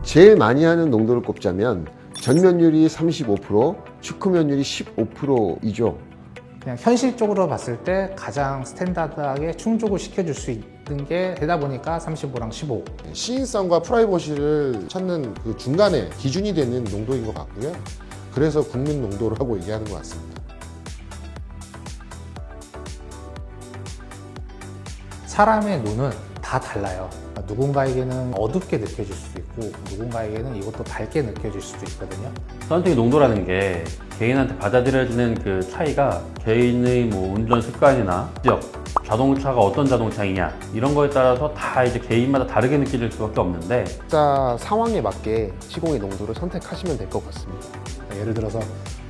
제일 많이 하는 농도를 꼽자면 전면율이 35%, 축후면율이 15%이죠. 그냥 현실적으로 봤을 때 가장 스탠다드하게 충족을 시켜줄 수 있는 게 되다 보니까 35랑 15. 시인성과 프라이버시를 찾는 그 중간에 기준이 되는 농도인 것 같고요. 그래서 국민 농도라고 얘기하는 것 같습니다. 사람의 눈은 다 달라요. 누군가에게는 어둡게 느껴질 수도 있고 누군가에게는 이것도 밝게 느껴질 수도 있거든요. 썬팅의 농도라는 게 개인한테 받아들여지는 그 차이가 개인의 뭐 운전 습관이나 지역, 자동차가 어떤 자동차이냐 이런 거에 따라서 다 이제 개인마다 다르게 느껴질 수밖에 없는데 각자 상황에 맞게 시공의 농도를 선택하시면 될 것 같습니다. 예를 들어서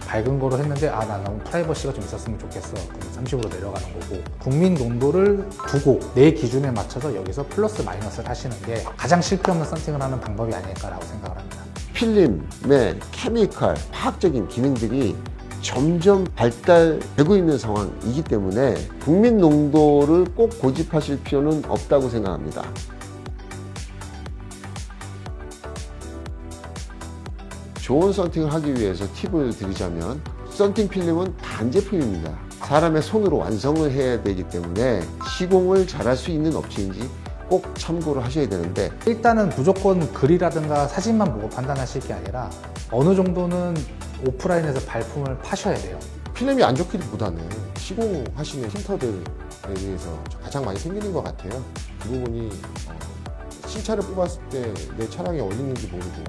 밝은 거로 했는데 나 너무 프라이버시가 좀 있었으면 좋겠어. 그럼 30으로 내려가는 거고 국민 농도를 두고 내 기준에 맞춰서 여기서 플러스 마이너스를 하시는 게 가장 실패 없는 썬팅을 하는 방법이 아닐까라고 생각을 합니다. 필름의 케미컬, 화학적인 기능들이 점점 발달되고 있는 상황이기 때문에 국민 농도를 꼭 고집하실 필요는 없다고 생각합니다. 좋은 썬팅을 하기 위해서 팁을 드리자면 썬팅 필름은 반제품입니다. 사람의 손으로 완성을 해야 되기 때문에 시공을 잘할 수 있는 업체인지 꼭 참고를 하셔야 되는데 일단은 무조건 글이라든가 사진만 보고 판단하실 게 아니라 어느 정도는 오프라인에서 발품을 파셔야 돼요. 필름이 안 좋기보다는 시공하시는 힌터들에 의해서 가장 많이 생기는 것 같아요. 그 부분이 신차를 뽑았을 때 내 차량이 어디 있는지 모르고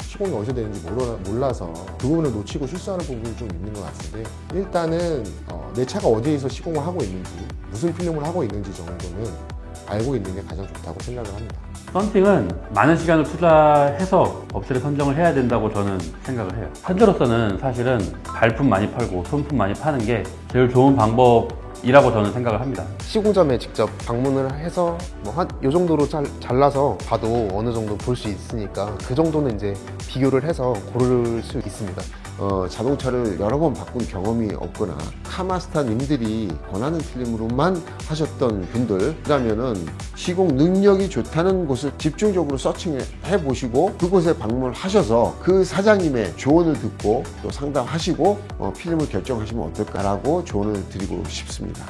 시공이 어디서 되는지 몰라서 그 부분을 놓치고 실수하는 부분이 좀 있는 것 같은데 일단은 내 차가 어디에서 시공을 하고 있는지 무슨 필름을 하고 있는지 정도는 알고 있는 게 가장 좋다고 생각을 합니다. 썬팅은 많은 시간을 투자해서 업체를 선정을 해야 된다고 저는 생각을 해요. 현재로서는 사실은 발품 많이 팔고 손품 많이 파는 게 제일 좋은 방법이라고 저는 생각을 합니다. 시공점에 직접 방문을 해서 뭐 한 요 정도로 잘라서 봐도 어느 정도 볼 수 있으니까 그 정도는 이제 비교를 해서 고를 수 있습니다. 자동차를 여러 번 바꾼 경험이 없거나 카마스타님들이 권하는 필름으로만 하셨던 분들이라면은 시공 능력이 좋다는 곳을 집중적으로 서칭해 보시고 그곳에 방문을 하셔서 그 사장님의 조언을 듣고 또 상담하시고 필름을 결정하시면 어떨까라고 조언을 드리고 싶습니다.